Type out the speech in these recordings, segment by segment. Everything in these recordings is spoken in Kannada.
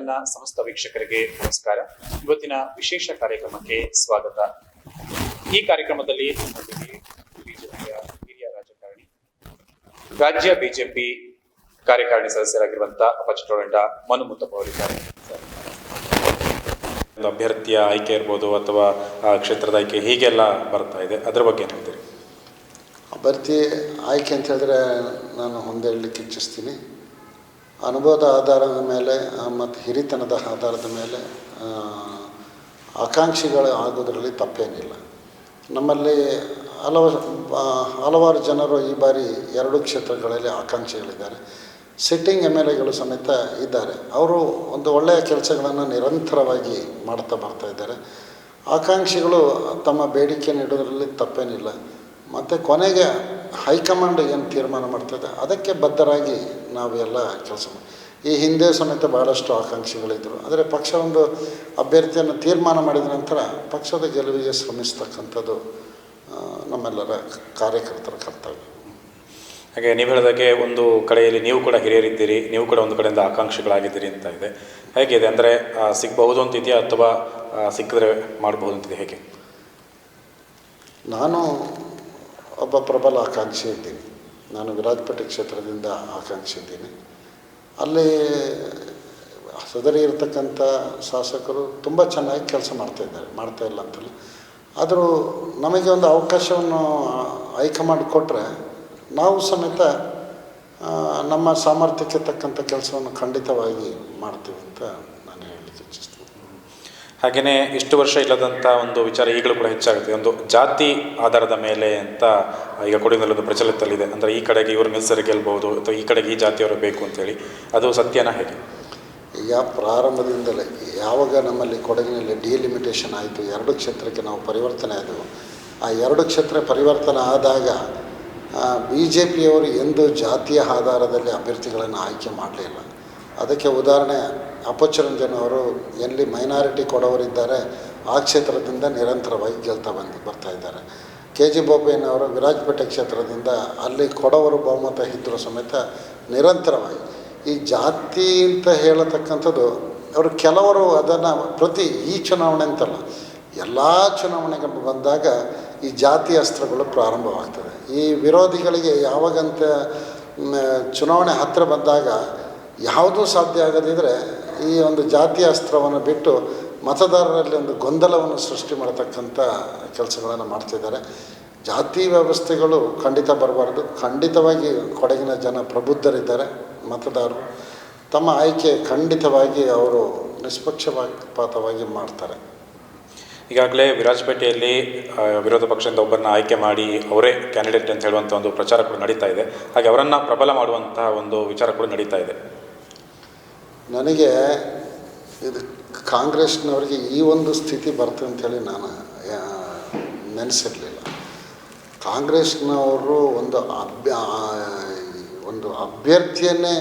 ಚಾನೆಲ್ನ ಸಮಸ್ತ ವೀಕ್ಷಕರಿಗೆ ನಮಸ್ಕಾರ. ಇವತ್ತಿನ ವಿಶೇಷ ಕಾರ್ಯಕ್ರಮಕ್ಕೆ ಸ್ವಾಗತ. ಈ ಕಾರ್ಯಕ್ರಮದಲ್ಲಿ ಬಿಜೆಪಿಯ ಹಿರಿಯ ರಾಜಕಾರಣಿ, ರಾಜ್ಯ ಬಿಜೆಪಿ ಕಾರ್ಯಕಾರಿಣಿ ಸದಸ್ಯರಾಗಿರುವಂತಹ ಅಪಚಟೋಳಂಡ ಮನು ಮುತ್ತಪ್ಪ ಅವರಿದ್ದಾರೆ. ಅಭ್ಯರ್ಥಿಯ ಆಯ್ಕೆ ಇರ್ಬೋದು ಅಥವಾ ಕ್ಷೇತ್ರದ ಆಯ್ಕೆ ಹೀಗೆಲ್ಲ ಬರ್ತಾ ಇದೆ, ಅದರ ಬಗ್ಗೆ ಏನು ಹೇಳ್ತೀರಿ? ಅಭ್ಯರ್ಥಿ ಆಯ್ಕೆ ಅಂತ ಹೇಳಿದ್ರೆ ನಾನು ಒಂದೇ ಹೇಳಲಿಕ್ಕೆ ಇಚ್ಛಿಸ್ತೀನಿ. ಅನುಭವದ ಆಧಾರದ ಮೇಲೆ ಮತ್ತು ಹಿರಿತನದ ಆಧಾರದ ಮೇಲೆ ಆಕಾಂಕ್ಷಿಗಳು ಆಗೋದರಲ್ಲಿ ತಪ್ಪೇನಿಲ್ಲ. ನಮ್ಮಲ್ಲಿ ಹಲವಾರು ಜನರು ಈ ಬಾರಿ 2 ಕ್ಷೇತ್ರಗಳಲ್ಲಿ ಆಕಾಂಕ್ಷಿಗಳಿದ್ದಾರೆ. ಸಿಟ್ಟಿಂಗ್ MLAಗಳು ಸಮೇತ ಇದ್ದಾರೆ. ಅವರು ಒಂದು ಒಳ್ಳೆಯ ಕೆಲಸಗಳನ್ನು ನಿರಂತರವಾಗಿ ಮಾಡ್ತಾ ಬರ್ತಾ ಇದ್ದಾರೆ. ಆಕಾಂಕ್ಷಿಗಳು ತಮ್ಮ ಬೇಡಿಕೆ ನೀಡೋದರಲ್ಲಿ ತಪ್ಪೇನಿಲ್ಲ. ಮತ್ತು ಕೊನೆಗೆ ಹೈಕಮಾಂಡ್ ಏನು ತೀರ್ಮಾನ ಮಾಡ್ತದೆ ಅದಕ್ಕೆ ಬದ್ಧರಾಗಿ ನಾವೆಲ್ಲ ಕೆಲಸ ಈ ಹಿಂದೆ ಸಮೇತ ಭಾಳಷ್ಟು ಆಕಾಂಕ್ಷಿಗಳಿದ್ದರು. ಆದರೆ ಪಕ್ಷ ಒಂದು ಅಭ್ಯರ್ಥಿಯನ್ನು ತೀರ್ಮಾನ ಮಾಡಿದ ನಂತರ ಪಕ್ಷದ ಗೆಲುವಿಗೆ ಶ್ರಮಿಸ್ತಕ್ಕಂಥದ್ದು ನಮ್ಮೆಲ್ಲರ ಕಾರ್ಯಕರ್ತರ ಕರ್ತವ್ಯ. ಹಾಗೆ ನೀವು ಹೇಳಿದಾಗೆ ಒಂದು ಕಡೆಯಲ್ಲಿ ನೀವು ಕೂಡ ಹಿರಿಯರಿದ್ದೀರಿ, ನೀವು ಕೂಡ ಒಂದು ಕಡೆಯಿಂದ ಆಕಾಂಕ್ಷಿಗಳಾಗಿದ್ದೀರಿ ಅಂತ ಇದೆ. ಹೇಗಿದೆ ಅಂದರೆ ಸಿಗಬಹುದು ಅಂತಿದೆಯಾ ಅಥವಾ ಸಿಕ್ಕಿದ್ರೆ ಮಾಡಬಹುದು ಅಂತಿದೆ, ಹೇಗೆ? ನಾನು ಒಬ್ಬ ಪ್ರಬಲ ಆಕಾಂಕ್ಷಿ ಇದ್ದೀನಿ. ನಾನು ವಿರಾಜಪೇಟೆ ಕ್ಷೇತ್ರದಿಂದ ಆಕಾಂಕ್ಷಿ ಇದ್ದೀನಿ. ಅಲ್ಲಿ ಸದರಿ ಇರತಕ್ಕಂಥ ಶಾಸಕರು ತುಂಬ ಚೆನ್ನಾಗಿ ಕೆಲಸ ಮಾಡ್ತಾ ಇಲ್ಲ ಅಂತಲ್ಲ. ಆದರೂ ನಮಗೆ ಒಂದು ಅವಕಾಶವನ್ನು ಹೈಕಮಾಂಡ್ ಕೊಟ್ಟರೆ ನಾವು ಸಮೇತ ನಮ್ಮ ಸಾಮರ್ಥ್ಯಕ್ಕೆ ತಕ್ಕಂಥ ಕೆಲಸವನ್ನು ಖಂಡಿತವಾಗಿ ಮಾಡ್ತೀವಿ ಅಂತ ನಾನು ಹೇಳಲಿಕ್ಕೆ ಇಚ್ಛಿಸ್ತೀನಿ. ಹಾಗೆಯೇ ಇಷ್ಟು ವರ್ಷ ಇಲ್ಲದಂಥ ಒಂದು ವಿಚಾರ ಈಗಲೂ ಕೂಡ ಹೆಚ್ಚಾಗುತ್ತೆ. ಒಂದು ಜಾತಿ ಆಧಾರದ ಮೇಲೆ ಅಂತ ಈಗ ಕೊಡಗಿನಲ್ಲಿ ಒಂದು ಪ್ರಚಲಿತದಲ್ಲಿದೆ. ಅಂದರೆ ಈ ಕಡೆಗೆ ಇವರು ನಿಲ್ಸರಿ ಗೆಲ್ಬೋದು ಅಥವಾ ಈ ಕಡೆಗೆ ಈ ಜಾತಿಯವರು ಬೇಕು ಅಂತೇಳಿ, ಅದು ಸತ್ಯನ, ಹೇಗೆ? ಈಗ ಪ್ರಾರಂಭದಿಂದಲೇ ಯಾವಾಗ ನಮ್ಮಲ್ಲಿ ಕೊಡಗಿನಲ್ಲಿ ಡಿಲಿಮಿಟೇಷನ್ ಆಯಿತು, 2 ಕ್ಷೇತ್ರಕ್ಕೆ ನಾವು ಪರಿವರ್ತನೆ ಆದವು. ಆ 2 ಕ್ಷೇತ್ರ ಪರಿವರ್ತನೆ ಆದಾಗ BJPಯವರು ಎಂದೂ ಜಾತಿಯ ಆಧಾರದಲ್ಲಿ ಅಭ್ಯರ್ಥಿಗಳನ್ನು ಆಯ್ಕೆ ಮಾಡಲಿಲ್ಲ. ಅದಕ್ಕೆ ಉದಾಹರಣೆ ಅಪಚರಂಜನ್ ಅವರು ಎಲ್ಲಿ ಮೈನಾರಿಟಿ ಕೊಡವರಿದ್ದಾರೆ ಆ ಕ್ಷೇತ್ರದಿಂದ ನಿರಂತರವಾಗಿ ಬರ್ತಾ ಇದ್ದಾರೆ. KG ಬೋಪಯ್ಯನವರು ವಿರಾಜಪೇಟೆ ಕ್ಷೇತ್ರದಿಂದ ಅಲ್ಲಿ ಕೊಡವರು ಬಹುಮತ ಇದ್ದರೂ ಸಮೇತ ನಿರಂತರವಾಗಿ ಈ ಜಾತಿ ಅಂತ ಹೇಳತಕ್ಕಂಥದ್ದು ಅವರು ಕೆಲವರು ಅದನ್ನು ಈ ಚುನಾವಣೆ ಅಂತಲ್ಲ, ಎಲ್ಲ ಚುನಾವಣೆಗಳು ಬಂದಾಗ ಈ ಜಾತಿ ಅಸ್ತ್ರಗಳು ಪ್ರಾರಂಭವಾಗ್ತದೆ. ಈ ವಿರೋಧಿಗಳಿಗೆ ಯಾವಾಗಂತ ಚುನಾವಣೆ ಹತ್ತಿರ ಬಂದಾಗ ಯಾವುದೂ ಸಾಧ್ಯ ಆಗದಿದ್ದರೆ ಈ ಒಂದು ಜಾತಿಯ ಅಸ್ತ್ರವನ್ನು ಬಿಟ್ಟು ಮತದಾರರಲ್ಲಿ ಒಂದು ಗೊಂದಲವನ್ನು ಸೃಷ್ಟಿ ಮಾಡತಕ್ಕಂಥ ಕೆಲಸಗಳನ್ನು ಮಾಡ್ತಿದ್ದಾರೆ. ಜಾತಿ ವ್ಯವಸ್ಥೆಗಳು ಖಂಡಿತ ಬರಬಾರ್ದು. ಖಂಡಿತವಾಗಿ ಕೊಡಗಿನ ಜನ ಪ್ರಬುದ್ಧರಿದ್ದಾರೆ. ಮತದಾರರು ತಮ್ಮ ಆಯ್ಕೆ ಖಂಡಿತವಾಗಿ ಅವರು ನಿಷ್ಪಕ್ಷಪಾತವಾಗಿ ಮಾಡ್ತಾರೆ. ಈಗಾಗಲೇ ವಿರಾಜಪೇಟೆಯಲ್ಲಿ ವಿರೋಧ ಪಕ್ಷದಿಂದ ಒಬ್ಬರನ್ನ ಆಯ್ಕೆ ಮಾಡಿ ಅವರೇ ಕ್ಯಾಂಡಿಡೇಟ್ ಅಂತ ಹೇಳುವಂಥ ಒಂದು ಪ್ರಚಾರ ಕೂಡ ನಡೀತಾ ಇದೆ. ಹಾಗೆ ಅವರನ್ನು ಪ್ರಬಲ ಮಾಡುವಂತಹ ಒಂದು ವಿಚಾರ ಕೂಡ ನಡೀತಾ ಇದೆ. ನನಗೆ ಇದು ಕಾಂಗ್ರೆಸ್ನವರಿಗೆ ಈ ಒಂದು ಸ್ಥಿತಿ ಬರ್ತದೆ ಅಂಥೇಳಿ ನಾನು ನೆನೆಸಿರಲಿಲ್ಲ. ಕಾಂಗ್ರೆಸ್ನವರು ಒಂದು ಅಭ್ಯರ್ಥಿಯನ್ನೇ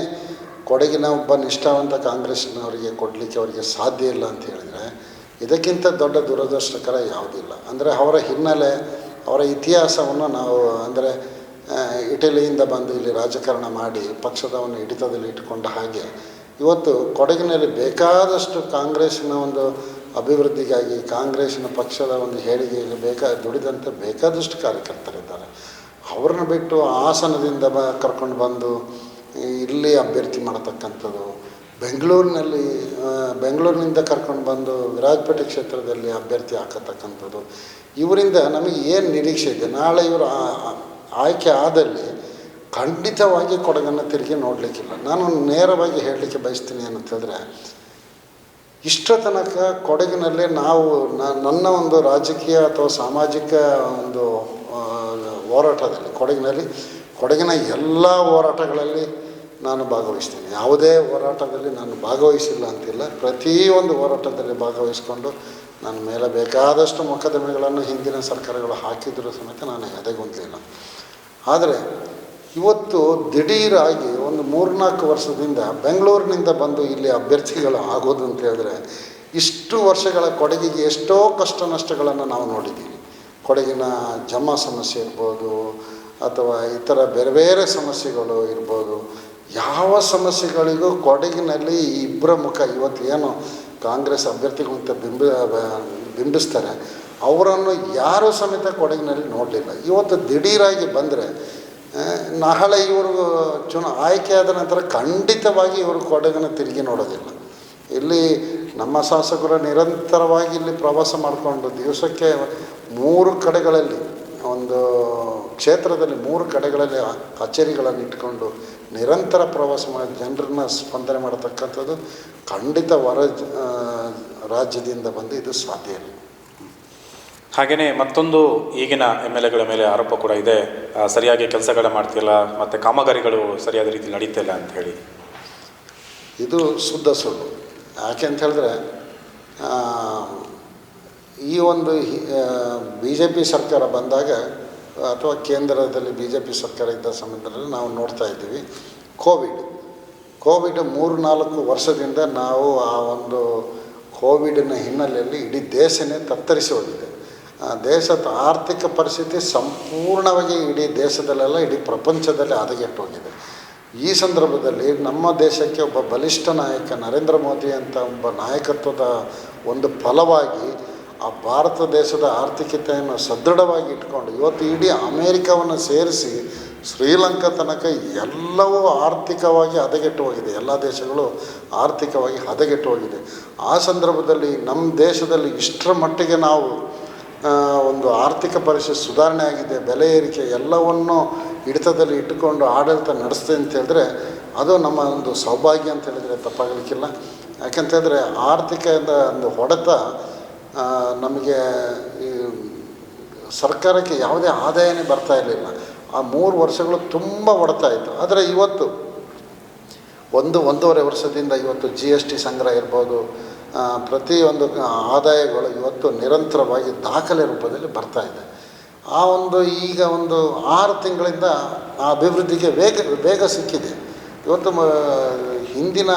ಕೊಡಗಿನ ಒಬ್ಬ ನಿಷ್ಠಾವಂತ ಕಾಂಗ್ರೆಸ್ನವರಿಗೆ ಕೊಡಲಿಕ್ಕೆ ಅವರಿಗೆ ಸಾಧ್ಯ ಇಲ್ಲ ಅಂತ ಹೇಳಿದರೆ ಇದಕ್ಕಿಂತ ದೊಡ್ಡ ದುರದೃಷ್ಟಕರ ಯಾವುದಿಲ್ಲ. ಅಂದರೆ ಅವರ ಹಿನ್ನೆಲೆ, ಅವರ ಇತಿಹಾಸವನ್ನು ನಾವು ಅಂದರೆ ಇಟಲಿಯಿಂದ ಬಂದು ಇಲ್ಲಿ ರಾಜಕಾರಣ ಮಾಡಿ ಪಕ್ಷದವನ್ನು ಹಿಡಿತದಲ್ಲಿ ಇಟ್ಟುಕೊಂಡ ಹಾಗೆ ಇವತ್ತು ಕೊಡಗಿನಲ್ಲಿ ಬೇಕಾದಷ್ಟು ಕಾಂಗ್ರೆಸ್ಸಿನ ಒಂದು ಅಭಿವೃದ್ಧಿಗಾಗಿ, ಕಾಂಗ್ರೆಸ್ಸಿನ ಪಕ್ಷದ ಒಂದು ಹೇಳಿಕೆಗೆ ದುಡಿದಂತೆ ಬೇಕಾದಷ್ಟು ಕಾರ್ಯಕರ್ತರಿದ್ದಾರೆ. ಅವ್ರನ್ನ ಬಿಟ್ಟು ಹಾಸನದಿಂದ ಕರ್ಕೊಂಡು ಬಂದು ಇಲ್ಲಿ ಅಭ್ಯರ್ಥಿ ಮಾಡತಕ್ಕಂಥದ್ದು, ಬೆಂಗಳೂರಿನಿಂದ ಕರ್ಕೊಂಡು ಬಂದು ವಿರಾಜಪೇಟೆ ಕ್ಷೇತ್ರದಲ್ಲಿ ಅಭ್ಯರ್ಥಿ ಹಾಕತಕ್ಕಂಥದ್ದು, ಇವರಿಂದ ನಮಗೆ ಏನು ನಿರೀಕ್ಷೆ ಇದೆ? ನಾಳೆ ಇವರು ಆಯ್ಕೆ ಆದಲ್ಲಿ ಖಂಡಿತವಾಗಿ ಕೊಡಗನ್ನು ತಿರುಗಿ ನೋಡಲಿಕ್ಕಿಲ್ಲ. ನಾನು ನೇರವಾಗಿ ಹೇಳಲಿಕ್ಕೆ ಬಯಸ್ತೀನಿ ಏನಂತಂದರೆ, ಇಷ್ಟರ ತನಕ ಕೊಡಗಿನಲ್ಲಿ ನನ್ನ ಒಂದು ರಾಜಕೀಯ ಅಥವಾ ಸಾಮಾಜಿಕ ಒಂದು ಹೋರಾಟದಲ್ಲಿ ಕೊಡಗಿನ ಎಲ್ಲ ಹೋರಾಟಗಳಲ್ಲಿ ನಾನು ಭಾಗವಹಿಸ್ತೀನಿ. ಯಾವುದೇ ಹೋರಾಟದಲ್ಲಿ ನಾನು ಭಾಗವಹಿಸಿಲ್ಲ ಅಂತಿಲ್ಲ. ಪ್ರತಿಯೊಂದು ಹೋರಾಟದಲ್ಲಿ ಭಾಗವಹಿಸ್ಕೊಂಡು ನನ್ನ ಮೇಲೆ ಬೇಕಾದಷ್ಟು ಮೊಕದ್ದಮೆಗಳನ್ನು ಹಿಂದಿನ ಸರ್ಕಾರಗಳು ಹಾಕಿದರೂ ಸಮೇತ ನಾನು ಎದೆಗುಂದಲಿಲ್ಲ. ಆದರೆ ಇವತ್ತು ದಿಢೀರಾಗಿ ಒಂದು 3-4 ವರ್ಷದಿಂದ ಬೆಂಗಳೂರಿನಿಂದ ಬಂದು ಇಲ್ಲಿ ಅಭ್ಯರ್ಥಿಗಳು ಆಗೋದು ಅಂತ ಹೇಳಿದ್ರೆ, ಇಷ್ಟು ವರ್ಷಗಳ ಕೊಡಗಿಗೆ ಎಷ್ಟೋ ಕಷ್ಟ ನಷ್ಟಗಳನ್ನು ನಾವು ನೋಡಿದ್ದೀವಿ. ಕೊಡಗಿನ ಜಮಾ ಸಮಸ್ಯೆ ಇರ್ಬೋದು ಅಥವಾ ಇತರ ಬೇರೆ ಬೇರೆ ಸಮಸ್ಯೆಗಳು ಇರ್ಬೋದು, ಯಾವ ಸಮಸ್ಯೆಗಳಿಗೂ ಕೊಡಗಿನಲ್ಲಿ ಈ ಇಬ್ಬರ ಮುಖ ಇವತ್ತು ಏನು ಕಾಂಗ್ರೆಸ್ ಅಭ್ಯರ್ಥಿಗಳಂತ ಬಿಂಬಿಸ್ತಾರೆ, ಅವರನ್ನು ಯಾರೂ ಸಮೇತ ಕೊಡಗಿನಲ್ಲಿ ನೋಡಲಿಲ್ಲ. ಇವತ್ತು ದಿಢೀರಾಗಿ ಬಂದರೆ ನಾಳೆ ಇವರು ಆಯ್ಕೆಯಾದ ನಂತರ ಖಂಡಿತವಾಗಿ ಇವರು ಕೊಡಗನ್ನು ತಿರುಗಿ ನೋಡೋದಿಲ್ಲ. ಇಲ್ಲಿ ನಮ್ಮ ಶಾಸಕರು ನಿರಂತರವಾಗಿ ಇಲ್ಲಿ ಪ್ರವಾಸ ಮಾಡಿಕೊಂಡು ದಿವಸಕ್ಕೆ 3 ಕಡೆಗಳಲ್ಲಿ ಒಂದು ಕ್ಷೇತ್ರದಲ್ಲಿ 3 ಕಡೆಗಳಲ್ಲಿ ಕಚೇರಿಗಳನ್ನು ಇಟ್ಕೊಂಡು ನಿರಂತರ ಪ್ರವಾಸ ಮಾಡಿ ಜನರನ್ನ ಸ್ಪಂದನೆ ಮಾಡತಕ್ಕಂಥದ್ದು ಖಂಡಿತ ಹೊರ ರಾಜ್ಯದಿಂದ ಬಂದು ಇದು ಸಾಧ್ಯ ಇಲ್ಲ. ಹಾಗೆಯೇ ಮತ್ತೊಂದು ಈಗಿನ MLAಗಳ ಮೇಲೆ ಆರೋಪ ಕೂಡ ಇದೆ, ಸರಿಯಾಗಿ ಕೆಲಸಗಳ ಮಾಡ್ತಿಲ್ಲ ಮತ್ತು ಕಾಮಗಾರಿಗಳು ಸರಿಯಾದ ರೀತಿಯಲ್ಲಿ ನಡೀತಿಲ್ಲ ಅಂತ ಹೇಳಿ. ಇದು ಶುದ್ಧ ಸುಳ್ಳು. ಯಾಕೆ ಅಂತ ಹೇಳಿದ್ರೆ ಈ ಒಂದು BJP ಸರ್ಕಾರ ಬಂದಾಗ ಅಥವಾ ಕೇಂದ್ರದಲ್ಲಿ BJP ಸರ್ಕಾರ ಇದ್ದ ಸಮಯದಲ್ಲಿ ನಾವು ನೋಡ್ತಾ ಇದ್ದೀವಿ, ಕೋವಿಡ್ 3-4 ವರ್ಷದಿಂದ ನಾವು ಆ ಒಂದು ಕೋವಿಡಿನ ಹಿನ್ನೆಲೆಯಲ್ಲಿ ಇಡೀ ದೇಶನೇ ತತ್ತರಿಸಿ ಹೋಗಿದೆ. ದೇಶದ ಆರ್ಥಿಕ ಪರಿಸ್ಥಿತಿ ಸಂಪೂರ್ಣವಾಗಿ ಇಡೀ ದೇಶದಲ್ಲೆಲ್ಲ ಇಡೀ ಪ್ರಪಂಚದಲ್ಲಿ ಹದಗೆಟ್ಟು ಹೋಗಿದೆ. ಈ ಸಂದರ್ಭದಲ್ಲಿ ನಮ್ಮ ದೇಶಕ್ಕೆ ಒಬ್ಬ ಬಲಿಷ್ಠ ನಾಯಕ ನರೇಂದ್ರ ಮೋದಿ ಅಂತ ಒಬ್ಬ ನಾಯಕತ್ವದ ಒಂದು ಫಲವಾಗಿ ಆ ಭಾರತ ದೇಶದ ಆರ್ಥಿಕತೆಯನ್ನು ಸದೃಢವಾಗಿ ಇಟ್ಕೊಂಡು ಇವತ್ತು ಇಡೀ ಅಮೇರಿಕಾವನ್ನು ಸೇರಿಸಿ ಶ್ರೀಲಂಕಾ ತನಕ ಎಲ್ಲವೂ ಆರ್ಥಿಕವಾಗಿ ಹದಗೆಟ್ಟು ಹೋಗಿದೆ. ಎಲ್ಲ ದೇಶಗಳು ಆರ್ಥಿಕವಾಗಿ ಹದಗೆಟ್ಟು ಹೋಗಿದೆ. ಆ ಸಂದರ್ಭದಲ್ಲಿ ನಮ್ಮ ದೇಶದಲ್ಲಿ ಇಷ್ಟರ ಮಟ್ಟಿಗೆ ನಾವು ಒಂದು ಆರ್ಥಿಕ ಪರಿಸ್ಥಿತಿ ಸುಧಾರಣೆ ಆಗಿದೆ, ಬೆಲೆ ಏರಿಕೆ ಎಲ್ಲವನ್ನು ಹಿಡಿತದಲ್ಲಿ ಇಟ್ಟುಕೊಂಡು ಆಡಳಿತ ನಡೆಸ್ತೆ ಅಂತ ಹೇಳಿದ್ರೆ ಅದು ನಮ್ಮ ಒಂದು ಸೌಭಾಗ್ಯ ಅಂತ ಹೇಳಿದರೆ ತಪ್ಪಾಗಲಿಕ್ಕಿಲ್ಲ. ಯಾಕೆಂತಂದರೆ ಆರ್ಥಿಕದ ಒಂದು ಹೊಡೆತ ನಮಗೆ ಈ ಸರ್ಕಾರಕ್ಕೆ ಯಾವುದೇ ಆದಾಯನೇ ಬರ್ತಾ ಇರಲಿಲ್ಲ. ಆ 3 ವರ್ಷಗಳು ತುಂಬ ಹೊಡೆತ ಇತ್ತು. ಆದರೆ ಇವತ್ತು 1-1.5 ವರ್ಷದಿಂದ ಇವತ್ತು GST ಸಂಗ್ರಹ ಇರ್ಬೋದು, ಪ್ರತಿಯೊಂದು ಆದಾಯಗಳು ಇವತ್ತು ನಿರಂತರವಾಗಿ ದಾಖಲೆ ರೂಪದಲ್ಲಿ ಬರ್ತಾಯಿದೆ. ಆ ಒಂದು ಈಗ ಒಂದು 6 ತಿಂಗಳಿಂದ ಆ ಅಭಿವೃದ್ಧಿಗೆ ವೇಗ ಸಿಕ್ಕಿದೆ. ಇವತ್ತು ಹಿಂದಿನ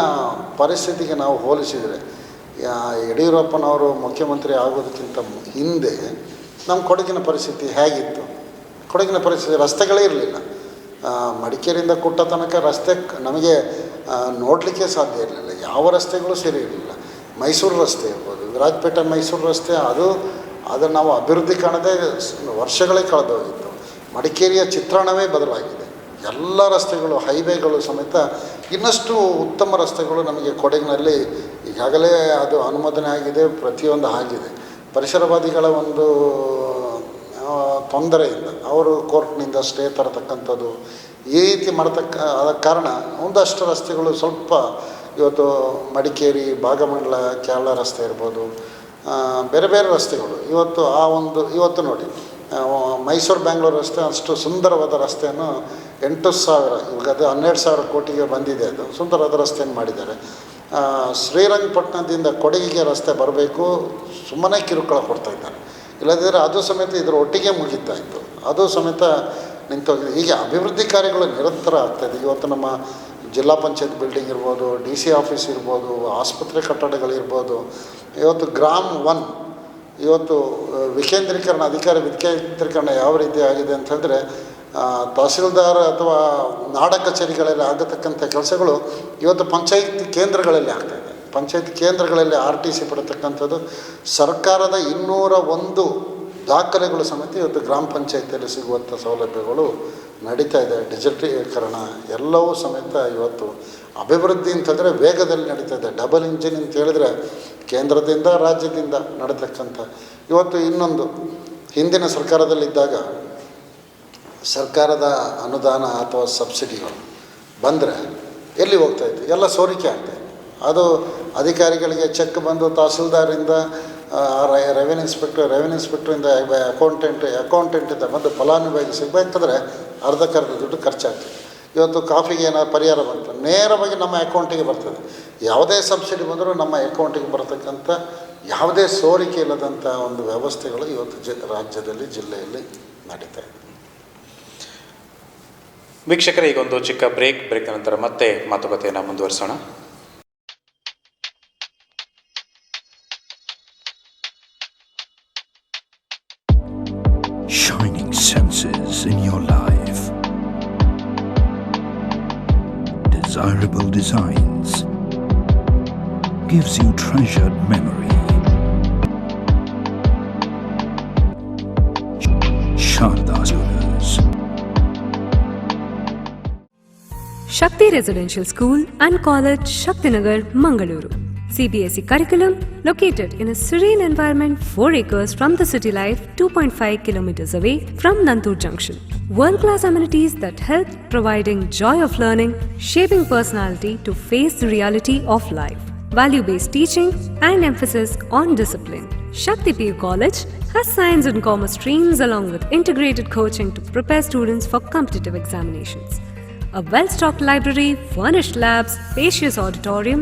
ಪರಿಸ್ಥಿತಿಗೆ ನಾವು ಹೋಲಿಸಿದರೆ ಯಡಿಯೂರಪ್ಪನವರು ಮುಖ್ಯಮಂತ್ರಿ ಆಗೋದಕ್ಕಿಂತ ಹಿಂದೆ ನಮ್ಮ ಕೊಡಗಿನ ಪರಿಸ್ಥಿತಿ ಹೇಗಿತ್ತು? ಕೊಡಗಿನ ಪರಿಸ್ಥಿತಿ ರಸ್ತೆಗಳೇ ಇರಲಿಲ್ಲ. ಮಡಿಕೇರಿಯಿಂದ ಕುಟ್ಟ ತನಕ ರಸ್ತೆ ನಮಗೆ ನೋಡಲಿಕ್ಕೆ ಸಾಧ್ಯ ಇರಲಿಲ್ಲ. ಯಾವ ರಸ್ತೆಗಳು ಸರಿ ಇರಲಿಲ್ಲ. ಮೈಸೂರು ರಸ್ತೆ ಇರ್ಬೋದು, ವಿರಾಜಪೇಟೆ ಮೈಸೂರು ರಸ್ತೆ ಅದು ನಾವು ಅಭಿವೃದ್ಧಿ ಕಾಣದೆ ವರ್ಷಗಳೇ ಕಳೆದೋಗಿತ್ತು. ಮಡಿಕೇರಿಯ ಚಿತ್ರಣವೇ ಬದಲಾಗಿದೆ. ಎಲ್ಲ ರಸ್ತೆಗಳು, ಹೈವೇಗಳು ಸಮೇತ ಇನ್ನಷ್ಟು ಉತ್ತಮ ರಸ್ತೆಗಳು ನಮಗೆ ಕೊಡಗಿನಲ್ಲಿ ಈಗಾಗಲೇ ಅದು ಅನುಮೋದನೆ ಆಗಿದೆ, ಪ್ರತಿಯೊಂದು ಆಗಿದೆ. ಪರಿಸರವಾದಿಗಳ ಒಂದು ತೊಂದರೆಯಿಂದ ಅವರು ಕೋರ್ಟ್ನಿಂದ ಸ್ಟೇ ತರತಕ್ಕಂಥದ್ದು ಈ ರೀತಿ ಆದ ಕಾರಣ ಒಂದಷ್ಟು ರಸ್ತೆಗಳು ಸ್ವಲ್ಪ ಇವತ್ತು ಮಡಿಕೇರಿ, ಭಾಗಮಂಡಲ, ಕೇರಳ ರಸ್ತೆ ಇರ್ಬೋದು, ಬೇರೆ ಬೇರೆ ರಸ್ತೆಗಳು ಇವತ್ತು ನೋಡಿ ಮೈಸೂರು ಬೆಂಗಳೂರು ರಸ್ತೆ ಅಷ್ಟು ಸುಂದರವಾದ ರಸ್ತೆಯನ್ನು 8,000 ಇವಾಗ ಅದು 12,000 ಕೋಟಿಗೆ ಬಂದಿದೆ. ಅದು ಸುಂದರವಾದ ರಸ್ತೆಯನ್ನು ಮಾಡಿದ್ದಾರೆ. ಶ್ರೀರಂಗಪಟ್ಟಣದಿಂದ ಕೊಡಗಿಗೆ ರಸ್ತೆ ಬರಬೇಕು, ಸುಮ್ಮನೆ ಕಿರುಕುಳ ಕೊಡ್ತಾಯಿದ್ದಾರೆ. ಇಲ್ಲದಿದ್ದರೆ ಅದು ಸಮೇತ ಇದರ ಒಟ್ಟಿಗೆ ಮುಗಿತಾ ಇತ್ತು, ಅದು ಸಮೇತ ನಿಂತೋಗಿದೆ. ಹೀಗೆ ಅಭಿವೃದ್ಧಿ ಕಾರ್ಯಗಳು ನಿರಂತರ ಆಗ್ತಾಯಿದೆ. ಇವತ್ತು ನಮ್ಮ ಜಿಲ್ಲಾ ಪಂಚಾಯತ್ ಬಿಲ್ಡಿಂಗ್ ಇರ್ಬೋದು, DC ಆಫೀಸ್ ಇರ್ಬೋದು, ಆಸ್ಪತ್ರೆ ಕಟ್ಟಡಗಳಿರ್ಬೋದು, ಇವತ್ತು ಗ್ರಾಮ್ 1 ಇವತ್ತು ಅಧಿಕಾರಿ ವಿಕೇಂದ್ರೀಕರಣ ಯಾವ ರೀತಿ ಆಗಿದೆ ಅಂತ ಹೇಳಿದ್ರೆ ತಹಸೀಲ್ದಾರ್ ಅಥವಾ ನಾಡ ಕಚೇರಿಗಳಲ್ಲಿ ಆಗತಕ್ಕಂಥ ಕೆಲಸಗಳು ಇವತ್ತು ಪಂಚಾಯತ್ ಕೇಂದ್ರಗಳಲ್ಲಿ ಆಗ್ತಾಯಿದೆ. ಪಂಚಾಯತ್ ಕೇಂದ್ರಗಳಲ್ಲಿ RTC ಪಡತಕ್ಕಂಥದ್ದು ಸರ್ಕಾರದ 201 ದಾಖಲೆಗಳು ಸಮೇತ ಇವತ್ತು ಗ್ರಾಮ ಪಂಚಾಯತಿಯಲ್ಲಿ ಸಿಗುವಂಥ ಸೌಲಭ್ಯಗಳು ನಡೀತಾ ಇದೆ. ಡಿಜಿಟಲೀಕರಣ ಎಲ್ಲವೂ ಸಮೇತ ಇವತ್ತು ಅಭಿವೃದ್ಧಿ ಅಂತಂದರೆ ವೇಗದಲ್ಲಿ ನಡೀತಾ ಇದೆ. ಡಬಲ್ ಇಂಜಿನ್ ಅಂತ ಹೇಳಿದ್ರೆ ಕೇಂದ್ರದಿಂದ ರಾಜ್ಯದಿಂದ ನಡೀತಕ್ಕಂಥ ಇವತ್ತು ಇನ್ನೊಂದು ಹಿಂದಿನ ಸರ್ಕಾರದಲ್ಲಿದ್ದಾಗ ಸರ್ಕಾರದ ಅನುದಾನ ಅಥವಾ ಸಬ್ಸಿಡಿಗಳು ಬಂದರೆ ಎಲ್ಲಿ ಹೋಗ್ತಾಯಿತ್ತು? ಎಲ್ಲ ಸೋರಿಕೆ ಆಗ್ತಾಯಿತ್ತು. ಅದು ಅಧಿಕಾರಿಗಳಿಗೆ ಚೆಕ್ ಬಂದು ತಹಸೀಲ್ದಾರಿಂದ ರೆವೆನ್ಯೂ ಇನ್ಸ್ಪೆಕ್ಟ್ರಿಂದ ಅಕೌಂಟೆಂಟಿಂದ ಬಂದು ಫಲಾನುಭವಿಗೆ ಸಿಗಬೇಕಾದ್ರೆ ಅರ್ಧಕ್ಕರ್ಧ ದುಡ್ಡು ಖರ್ಚಾಗ್ತದೆ. ಇವತ್ತು ಕಾಫಿಗೆ ಏನಾದ್ರು ಪರಿಹಾರ ಬಂತು ನೇರವಾಗಿ ನಮ್ಮ ಅಕೌಂಟಿಗೆ ಬರ್ತದೆ. ಯಾವುದೇ ಸಬ್ಸಿಡಿ ಬಂದರೂ ನಮ್ಮ ಅಕೌಂಟಿಗೆ ಬರತಕ್ಕಂಥ ಯಾವುದೇ ಸೋರಿಕೆ ಇಲ್ಲದಂಥ ಒಂದು ವ್ಯವಸ್ಥೆಗಳು ಇವತ್ತು ರಾಜ್ಯದಲ್ಲಿ ಜಿಲ್ಲೆಯಲ್ಲಿ ನಡೀತಾ ಇದೆ. ವೀಕ್ಷಕರೇ, ಈಗ ಒಂದು ಚಿಕ್ಕ ಬ್ರೇಕ್ ನಂತರ ಮತ್ತೆ ಮಾತುಕತೆಯನ್ನು ಮುಂದುವರಿಸೋಣ. Shining senses in your life. desirable designs, gives you treasured memory. Sharda Jewellers. Shakti Residential School and College, Shaktinagar, Mangaluru. CBSE curriculum located in a serene environment 4 acres from the city life, 2.5 kilometers away from Nantur Junction. World-class amenities that help providing joy of learning, shaping personality to face the reality of life. Value-based teaching and emphasis on discipline. Shakti PU College has science and commerce streams along with integrated coaching to prepare students for competitive examinations. A well-stocked library, furnished labs, spacious auditorium,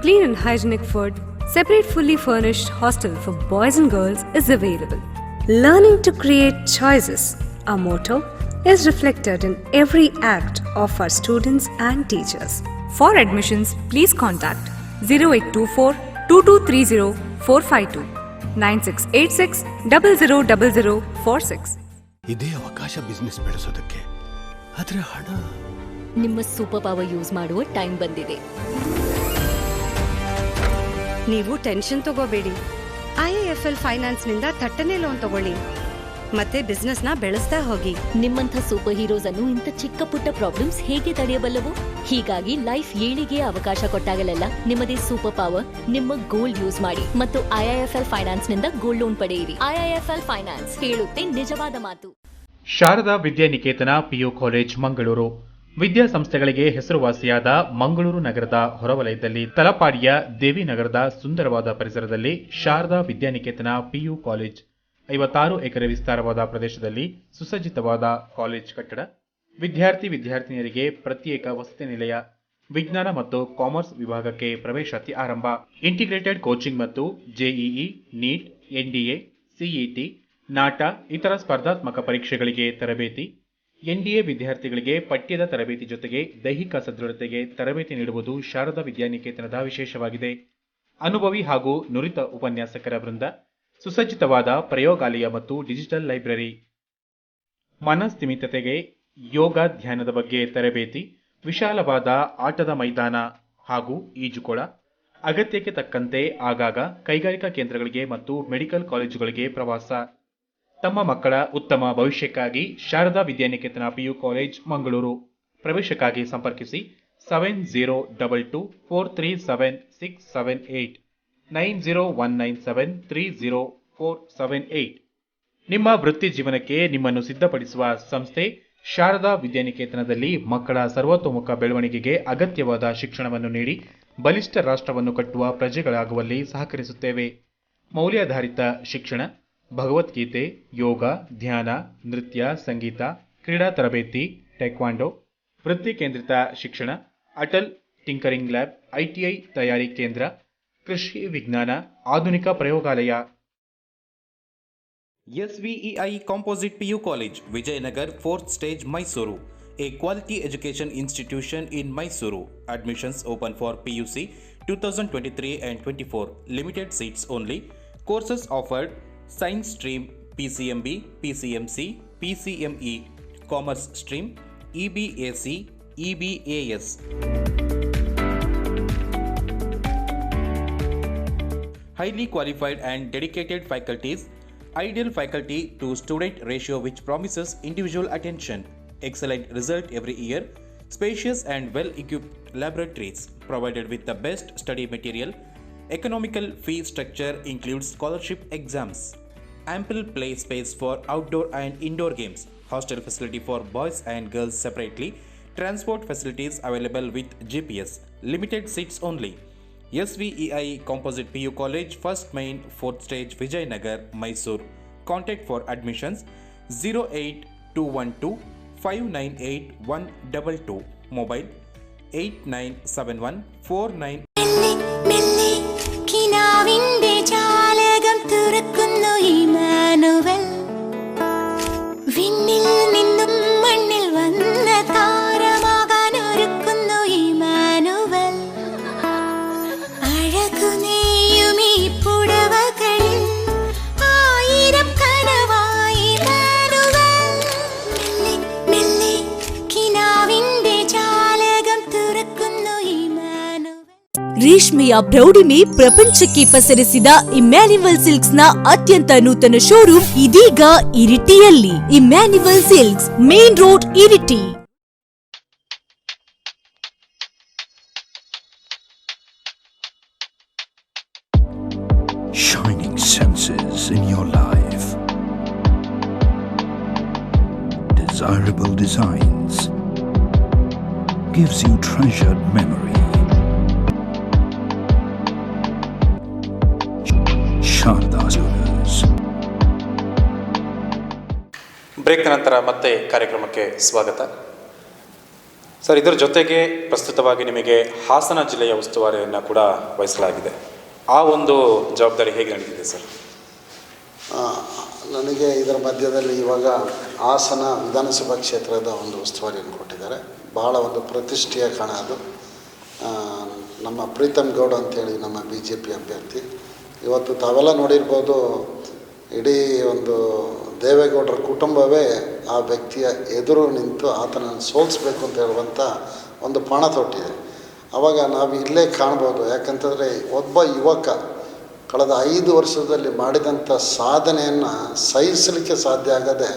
clean and hygienic food, separate fully furnished hostel for boys and girls is available. Learning to create choices, our motto, is reflected in every act of our students and teachers. For admissions, please contact 0824 2230 452 9686 000046. ಇದೇ ಅವಕಾಶ ಬಿಸ್ನೆಸ್ ಬೆಳೆಸೋದಕ್ಕೆ. ಆದ್ರೆ ಹಣ ನಿಮ್ಮ ಸೂಪರ್ ಪವರ್ ಯೂಸ್ ಮಾಡುವ ಟೈಮ್ ಬಂದಿದೆ. ನೀವು ಟೆನ್ಷನ್ ತಗೋಬೇಡಿ. IIFL ಫೈನಾನ್ಸ್ನಿಂದ ಥಟ್ಟನೆ ಲೋನ್ ತಗೊಳ್ಳಿ ಮತ್ತೆ ಬಿಸ್ನೆಸ್ನ ಬೆಳೆಸ್ತಾ ಹೋಗಿ. ನಿಮ್ಮಂಥ ಸೂಪರ್ ಹೀರೋಸ್ ಅನ್ನು ಇಂಥ ಚಿಕ್ಕ ಪುಟ್ಟ ಪ್ರಾಬ್ಲಮ್ಸ್ ಹೇಗೆ ತಡೆಯಬಲ್ಲವು? ಹೀಗಾಗಿ ಲೈಫ್ ಏಳಿಗೆ ಅವಕಾಶ ಕೊಟ್ಟಾಗಲೆಲ್ಲ ನಿಮ್ಮದೇ ಸೂಪರ್ ಪವರ್, ನಿಮ್ಮ ಗೋಲ್ಡ್ ಯೂಸ್ ಮಾಡಿ ಮತ್ತು IIFL ಫೈನಾನ್ಸ್ ನಿಂದ ಗೋಲ್ಡ್ ಲೋನ್ ಪಡೆಯಿರಿ. IIFL ಫೈನಾನ್ಸ್ ಹೇಳುತ್ತೆ ನಿಜವಾದ ಮಾತು. ಶಾರದಾ ವಿದ್ಯಾನಿಕೇತನ PU ಕಾಲೇಜ್ ಮಂಗಳೂರು ವಿದ್ಯಾಸಂಸ್ಥೆಗಳಿಗೆ ಹೆಸರುವಾಸಿಯಾದ ಮಂಗಳೂರು ನಗರದ ಹೊರವಲಯದಲ್ಲಿ ತಲಪಾಡಿಯ ದೇವಿನಗರದ ಸುಂದರವಾದ ಪರಿಸರದಲ್ಲಿ ಶಾರದಾ ವಿದ್ಯಾನಿಕೇತನ PU ಕಾಲೇಜ್ 56 ಎಕರೆ ವಿಸ್ತಾರವಾದ ಪ್ರದೇಶದಲ್ಲಿ ಸುಸಜ್ಜಿತವಾದ ಕಾಲೇಜ್ ಕಟ್ಟಡ, ವಿದ್ಯಾರ್ಥಿನಿಯರಿಗೆ ಪ್ರತ್ಯೇಕ ವಸತಿ ನಿಲಯ, ವಿಜ್ಞಾನ ಮತ್ತು ಕಾಮರ್ಸ್ ವಿಭಾಗಕ್ಕೆ ಪ್ರವೇಶಾತಿ ಆರಂಭ, ಇಂಟಿಗ್ರೇಟೆಡ್ ಕೋಚಿಂಗ್ ಮತ್ತು JEE, ನೀಟ್, NDA, CET, ನಾಟ ಇತರ ಸ್ಪರ್ಧಾತ್ಮಕ ಪರೀಕ್ಷೆಗಳಿಗೆ ತರಬೇತಿ, NDA ವಿದ್ಯಾರ್ಥಿಗಳಿಗೆ ಪಠ್ಯದ ತರಬೇತಿ ಜೊತೆಗೆ ದೈಹಿಕ ಸದೃಢತೆಗೆ ತರಬೇತಿ ನೀಡುವುದು ಶಾರದಾ ವಿದ್ಯಾನಿಕೇತನದ ವಿಶೇಷವಾಗಿದೆ. ಅನುಭವಿ ಹಾಗೂ ನುರಿತ ಉಪನ್ಯಾಸಕರ ವೃಂದ, ಸುಸಜ್ಜಿತವಾದ ಪ್ರಯೋಗಾಲಯ ಮತ್ತು ಡಿಜಿಟಲ್ ಲೈಬ್ರರಿ, ಮನಸ್ಥಿಮಿತತೆಗೆ ಯೋಗ ಧ್ಯಾನದ ಬಗ್ಗೆ ತರಬೇತಿ, ವಿಶಾಲವಾದ ಆಟದ ಮೈದಾನ ಹಾಗೂ ಈಜುಕೊಳ, ಅಗತ್ಯಕ್ಕೆ ತಕ್ಕಂತೆ ಆಗಾಗ ಕೈಗಾರಿಕಾ ಕೇಂದ್ರಗಳಿಗೆ ಮತ್ತು ಮೆಡಿಕಲ್ ಕಾಲೇಜುಗಳಿಗೆ ಪ್ರವಾಸ. ತಮ್ಮ ಮಕ್ಕಳ ಉತ್ತಮ ಭವಿಷ್ಯಕ್ಕಾಗಿ ಶಾರದಾ ವಿದ್ಯಾನಿಕೇತನ PU ಕಾಲೇಜ್ ಮಂಗಳೂರು. ಪ್ರವೇಶಕ್ಕಾಗಿ ಸಂಪರ್ಕಿಸಿ 7022437678 9019730478. ನಿಮ್ಮ ವೃತ್ತಿ ಜೀವನಕ್ಕೆ ನಿಮ್ಮನ್ನು ಸಿದ್ಧಪಡಿಸುವ ಸಂಸ್ಥೆ ಶಾರದಾ ವಿದ್ಯಾನಿಕೇತನದಲ್ಲಿ ಮಕ್ಕಳ ಸರ್ವತೋಮುಖ ಬೆಳವಣಿಗೆಗೆ ಅಗತ್ಯವಾದ ಶಿಕ್ಷಣವನ್ನು ನೀಡಿ ಬಲಿಷ್ಠ ರಾಷ್ಟ್ರವನ್ನು ಕಟ್ಟುವ ಪ್ರಜೆಗಳಾಗುವಲ್ಲಿ ಸಹಕರಿಸುತ್ತೇವೆ. ಮೌಲ್ಯಾಧಾರಿತ ಶಿಕ್ಷಣ, ಭಗವದ್ಗೀತೆ, ಯೋಗ, ಧ್ಯಾನ, ನೃತ್ಯ, ಸಂಗೀತ, ಕ್ರೀಡಾ ತರಬೇತಿ, ಟೈಕ್ವಾಂಡೋ, ವೃತ್ತಿ ಕೇಂದ್ರಿತ ಶಿಕ್ಷಣ, ಅಟಲ್ ಟಿಂಕರಿಂಗ್ ಲ್ಯಾಬ್, ITI ತಯಾರಿ ಕೇಂದ್ರ, ಕೃಷಿ ವಿಜ್ಞಾನ, ಆಧುನಿಕ ಪ್ರಯೋಗಾಲಯ. SVEI Composite PU College, Vijayanagar, 4th stage, Mysuru. A quality education institution in Mysuru. Admissions open for PUC 2023 and 24. Limited seats only. Courses offered: Science stream, PCMB, PCMC, PCME. Commerce stream, EBAC, EBAS. Highly qualified and dedicated faculties. Ideal faculty to student ratio which promises individual attention. Excellent result every year. Spacious and well equipped laboratories provided with the best study material. Economical fee structure includes scholarship exams. Ample play space for outdoor and indoor games. Hostel facility for boys and girls separately. Transport facilities available with GPS. Limited seats only. SVEI Composite PU College, 1st Main, 4th stage, Vijayanagar, Mysore. Contact for admissions 08212 598 122. Mobile 8971 49. വിണ്ണിൽ നിന്നും മണ്ണിൽ വന്ന താരമാകാൻ ഒരുക്കുന്നു ഇമാനുവൽ. അഴകു നെയ്യും ഈ പുടവകളിൽ ആയിരം കനവായി ഇമാനുവൽ. മെല്ലെ മെല്ലെ കിനാവിന്റെ ജാലകം തുറക്കുന്നു ರೇಷ್ಮೆಯ ಪ್ರೌಢಿಮೆ ಪ್ರಪಂಚಕ್ಕೆ ಪಸರಿಸಿದ ಇಮ್ಯಾನ್ಯುವಲ್ ಸಿಲ್ಕ್ಸ್ ನ ಅತ್ಯಂತ ನೂತನ ಶೋರೂಮ್ ಇದೀಗ ಇರಿಟಿಯಲ್ಲಿ. Immanuel Silks, main road, Iritty. Shining senses in your life. Desirable designs. Gives you treasured memory. Sharda Jewelers. ಬ್ರೇಕ್ನ ನಂತರ ಮತ್ತೆ ಕಾರ್ಯಕ್ರಮಕ್ಕೆ ಸ್ವಾಗತ. ಸರ್, ಇದರ ಜೊತೆಗೆ ಪ್ರಸ್ತುತವಾಗಿ ನಿಮಗೆ ಹಾಸನ ಜಿಲ್ಲೆಯ ಉಸ್ತುವಾರಿಯನ್ನು ಕೂಡ ವಹಿಸಲಾಗಿದೆ. ಆ ಒಂದು ಜವಾಬ್ದಾರಿ ಹೇಗೆ ನಡೀತಿದೆ ಸರ್? ನನಗೆ ಇದರ ಮಧ್ಯದಲ್ಲಿ ಇವಾಗ ಹಾಸನ ವಿಧಾನಸಭಾ ಕ್ಷೇತ್ರದ ಒಂದು ಉಸ್ತುವಾರಿಯನ್ನು ಕೊಟ್ಟಿದ್ದಾರೆ. ಭಾಳ ಒಂದು ಪ್ರತಿಷ್ಠೆಯ ಕಣ ಅದು. ನಮ್ಮ ಪ್ರೀತಮ್ ಗೌಡ ಅಂತೇಳಿ ನಮ್ಮ BJP ಅಭ್ಯರ್ಥಿ. ಇವತ್ತು ತಾವೆಲ್ಲ ನೋಡಿರ್ಬೋದು, ಇಡೀ ಒಂದು ದೇವೇಗೌಡರ ಕುಟುಂಬವೇ ಆ ವ್ಯಕ್ತಿಯ ಎದುರು ನಿಂತು ಆತನನ್ನು ಸೋಲಿಸ್ಬೇಕು ಅಂತ ಹೇಳುವಂಥ ಒಂದು ಪಣ ತೊಟ್ಟಿದೆ. ಆವಾಗ ನಾವು ಇಲ್ಲೇ ಕಾಣ್ಬೋದು. ಯಾಕಂತಂದರೆ ಒಬ್ಬ ಯುವಕ ಕಳೆದ 5 ವರ್ಷದಲ್ಲಿ ಮಾಡಿದಂಥ ಸಾಧನೆಯನ್ನು ಸಹಿಸಲಿಕ್ಕೆ ಸಾಧ್ಯ ಆಗದೆ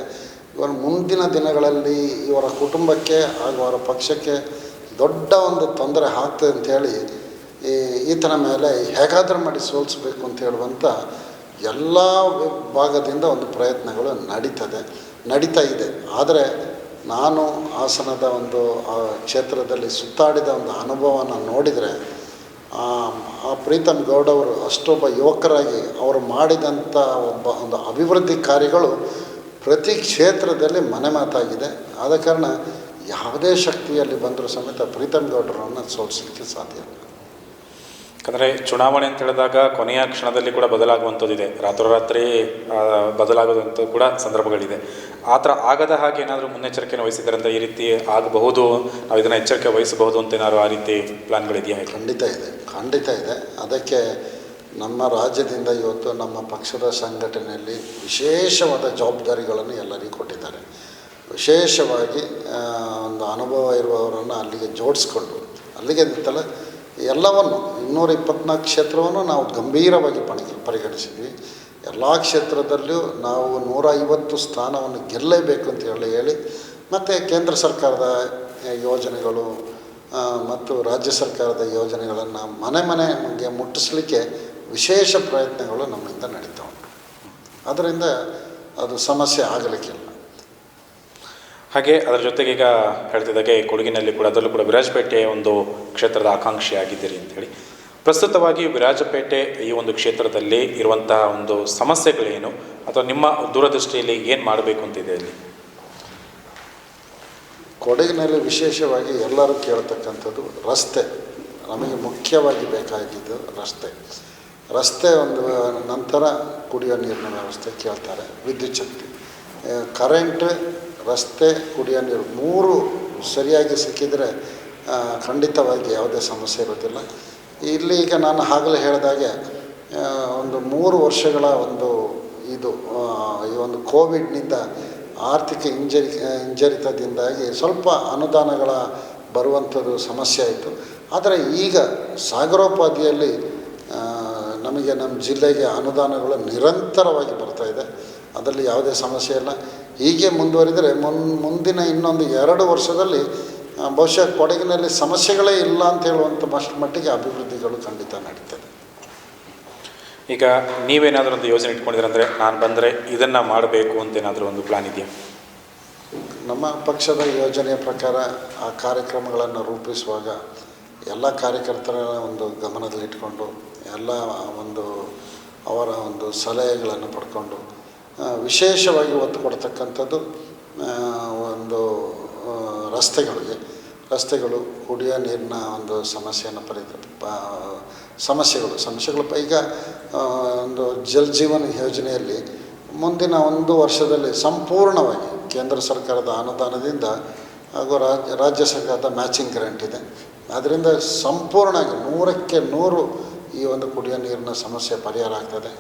ಇವರ ಮುಂದಿನ ದಿನಗಳಲ್ಲಿ ಇವರ ಕುಟುಂಬಕ್ಕೆ ಹಾಗೂ ಅವರ ಪಕ್ಷಕ್ಕೆ ದೊಡ್ಡ ಒಂದು ತೊಂದರೆ ಆಗ್ತದೆ ಅಂಥೇಳಿ ಈತನ ಮೇಲೆ ಹೇಗಾದರೂ ಮಾಡಿ ಸೋಲಿಸಬೇಕು ಅಂತ ಹೇಳುವಂಥ ಎಲ್ಲ ಭಾಗದಿಂದ ಒಂದು ಪ್ರಯತ್ನಗಳು ನಡೀತಾ ಇದೆ. ಆದರೆ ನಾನು ಹಾಸನದ ಒಂದು ಕ್ಷೇತ್ರದಲ್ಲಿ ಸುತ್ತಾಡಿದ ಒಂದು ಅನುಭವನ ನೋಡಿದರೆ ಆ ಪ್ರೀತಮ್ ಗೌಡವರು ಅಷ್ಟೊಬ್ಬ ಯುವಕರಾಗಿ ಅವರು ಮಾಡಿದಂಥ ಒಂದು ಅಭಿವೃದ್ಧಿ ಕಾರ್ಯಗಳು ಪ್ರತಿ ಕ್ಷೇತ್ರದಲ್ಲಿ ಮನೆ ಮಾತಾಗಿದೆ. ಆದ ಕಾರಣ ಯಾವುದೇ ಶಕ್ತಿಯಲ್ಲಿ ಬಂದರೂ ಸಮೇತ ಪ್ರೀತಮ್ ಗೌಡರನ್ನು ಸೋಲಿಸಲಿಕ್ಕೆ ಸಾಧ್ಯ ಇಲ್ಲ. ಯಾಕಂದರೆ ಚುನಾವಣೆ ಅಂತ ಹೇಳಿದಾಗ ಕೊನೆಯ ಕ್ಷಣದಲ್ಲಿ ಕೂಡ ಬದಲಾಗುವಂಥದ್ದಿದೆ, ರಾತ್ರೋರಾತ್ರಿ ಬದಲಾಗೋದಂಥ ಕೂಡ ಸಂದರ್ಭಗಳಿದೆ. ಆ ಥರ ಆಗದ ಹಾಗೆ ಏನಾದರೂ ಮುನ್ನೆಚ್ಚರಿಕೆಯನ್ನು ವಹಿಸಿದ್ದಾರೆ ಅಂತ, ಈ ರೀತಿ ಆಗಬಹುದು, ನಾವು ಇದನ್ನು ಎಚ್ಚರಿಕೆ ವಹಿಸಬಹುದು ಅಂತ ಏನಾದ್ರು ಆ ರೀತಿ ಪ್ಲಾನ್ಗಳಿದೆಯಾ? ಖಂಡಿತ ಇದೆ. ಅದಕ್ಕೆ ನಮ್ಮ ರಾಜ್ಯದಿಂದ ಇವತ್ತು ನಮ್ಮ ಪಕ್ಷದ ಸಂಘಟನೆಯಲ್ಲಿ ವಿಶೇಷವಾದ ಜವಾಬ್ದಾರಿಗಳನ್ನು ಎಲ್ಲರಿಗೂ ಕೊಟ್ಟಿದ್ದಾರೆ. ವಿಶೇಷವಾಗಿ ಒಂದು ಅನುಭವ ಇರುವವರನ್ನು ಅಲ್ಲಿಗೆ ಜೋಡಿಸ್ಕೊಂಡು ಅಲ್ಲಿಗೆ ನಿಂತಲ್ಲ ಎಲ್ಲವನ್ನು 224 ಕ್ಷೇತ್ರವನ್ನು ನಾವು ಗಂಭೀರವಾಗಿ ಪರಿಗಣಿಸಿದ್ವಿ. ಎಲ್ಲ ಕ್ಷೇತ್ರದಲ್ಲಿಯೂ ನಾವು 150 ಸ್ಥಾನವನ್ನು ಗೆಲ್ಲಲೇಬೇಕು ಅಂತ ಹೇಳಿ ಮತ್ತು ಕೇಂದ್ರ ಸರ್ಕಾರದ ಯೋಜನೆಗಳು ಮತ್ತು ರಾಜ್ಯ ಸರ್ಕಾರದ ಯೋಜನೆಗಳನ್ನು ಮನೆಗೆ ಮುಟ್ಟಿಸಲಿಕ್ಕೆ ವಿಶೇಷ ಪ್ರಯತ್ನಗಳು ನಮ್ಮಿಂದ ನಡೀತಾ ಉಂಟು. ಅದರಿಂದ ಅದು ಸಮಸ್ಯೆ ಆಗಲಿಕ್ಕಿಲ್ಲ. ಹಾಗೆ ಅದರ ಜೊತೆಗೆ ಈಗ ಹೇಳ್ತಿದ್ದಾಗೆ ಕೊಡಗಿನಲ್ಲಿ ಕೂಡ, ಅದರಲ್ಲೂ ಕೂಡ ವಿರಾಜಪೇಟೆ ಒಂದು ಕ್ಷೇತ್ರದ ಆಕಾಂಕ್ಷಿಯಾಗಿದ್ದೀರಿ ಅಂಥೇಳಿ. ಪ್ರಸ್ತುತವಾಗಿ ವಿರಾಜಪೇಟೆ ಈ ಒಂದು ಕ್ಷೇತ್ರದಲ್ಲಿ ಇರುವಂತಹ ಒಂದು ಸಮಸ್ಯೆಗಳೇನು, ಅಥವಾ ನಿಮ್ಮ ದೂರದೃಷ್ಟಿಯಲ್ಲಿ ಏನು ಮಾಡಬೇಕು ಅಂತಿದೆ ಇಲ್ಲಿ? ಕೊಡಗಿನಲ್ಲಿ ವಿಶೇಷವಾಗಿ ಎಲ್ಲರೂ ಕೇಳ್ತಕ್ಕಂಥದ್ದು ರಸ್ತೆ. ನಮಗೆ ಮುಖ್ಯವಾಗಿ ಬೇಕಾಗಿದ್ದು ರಸ್ತೆ ಒಂದು ನಂತರ ಕುಡಿಯೋ ನೀರಿನ ವ್ಯವಸ್ಥೆ ಕೇಳ್ತಾರೆ. ವಿದ್ಯುತ್ ಶಕ್ತಿ, ಕರೆಂಟ್, ರಸ್ತೆ, ಕುಡಿಯೋ ನೀರು 3 ಸರಿಯಾಗಿ ಸಿಕ್ಕಿದರೆ ಖಂಡಿತವಾಗಿ ಯಾವುದೇ ಸಮಸ್ಯೆ ಇರೋದಿಲ್ಲ. ಇಲ್ಲಿ ಈಗ ನಾನು ಆಗಲೇ ಹೇಳಿದಾಗೆ ಒಂದು 3 ವರ್ಷಗಳ ಈ ಒಂದು ಕೋವಿಡ್ನಿಂದ ಆರ್ಥಿಕ ಹಿಂಜರಿತದಿಂದಾಗಿ ಸ್ವಲ್ಪ ಅನುದಾನಗಳ ಬರುವಂಥದ್ದು ಸಮಸ್ಯೆ ಆಯಿತು. ಆದರೆ ಈಗ ಸಾಗರೋಪಾದಿಯಲ್ಲಿ ನಮಗೆ ನಮ್ಮ ಜಿಲ್ಲೆಗೆ ಅನುದಾನಗಳು ನಿರಂತರವಾಗಿ ಬರ್ತಾಯಿದೆ. ಅದರಲ್ಲಿ ಯಾವುದೇ ಸಮಸ್ಯೆ ಇಲ್ಲ. ಹೀಗೆ ಮುಂದುವರಿದರೆ ಮುಂದಿನ ಇನ್ನೊಂದು 2 ವರ್ಷದಲ್ಲಿ ಬಹುಶಃ ಕೊಡಗಿನಲ್ಲಿ ಸಮಸ್ಯೆಗಳೇ ಇಲ್ಲ ಅಂತ ಹೇಳುವಂಥ ಮಟ್ಟಿಗೆ ಅಭಿವೃದ್ಧಿಗಳು ಖಂಡಿತ ನಡೀತದೆ. ಈಗ ನೀವೇನಾದರೂ ಒಂದು ಯೋಜನೆ ಇಟ್ಕೊಂಡಿದ್ರೆ, ಅಂದರೆ ನಾನು ಬಂದರೆ ಇದನ್ನು ಮಾಡಬೇಕು ಅಂತ ಏನಾದರೂ ಒಂದು ಪ್ಲಾನ್ ಇದೆಯಾ? ನಮ್ಮ ಪಕ್ಷದ ಯೋಜನೆಯ ಪ್ರಕಾರ ಆ ಕಾರ್ಯಕ್ರಮಗಳನ್ನು ರೂಪಿಸುವಾಗ ಎಲ್ಲ ಕಾರ್ಯಕರ್ತರ ಒಂದು ಗಮನದಲ್ಲಿಟ್ಕೊಂಡು ಎಲ್ಲ ಅವರ ಒಂದು ಸಲಹೆಗಳನ್ನು ಪಡ್ಕೊಂಡು ವಿಶೇಷವಾಗಿ ಒತ್ತು ಕೊಡ್ತಕ್ಕಂಥದ್ದು ಒಂದು ರಸ್ತೆಗಳು, ಕುಡಿಯೋ ನೀರಿನ ಒಂದು ಸಮಸ್ಯೆಯನ್ನು ಸಮಸ್ಯೆಗಳು ಈಗ ಒಂದು ಜಲ್ ಜೀವನ್ ಯೋಜನೆಯಲ್ಲಿ ಮುಂದಿನ 1 ವರ್ಷದಲ್ಲಿ ಸಂಪೂರ್ಣವಾಗಿ ಕೇಂದ್ರ ಸರ್ಕಾರದ ಅನುದಾನದಿಂದ ಹಾಗೂ ರಾಜ್ಯ ಸರ್ಕಾರದ ಮ್ಯಾಚಿಂಗ್ ಗ್ರಾಂಟ್ ಇದೆ. ಅದರಿಂದ ಸಂಪೂರ್ಣವಾಗಿ 100ಕ್ಕೆ 100 ಈ ಒಂದು ಕುಡಿಯೋ ನೀರಿನ ಸಮಸ್ಯೆ ಪರಿಹಾರ ಆಗ್ತದೆ.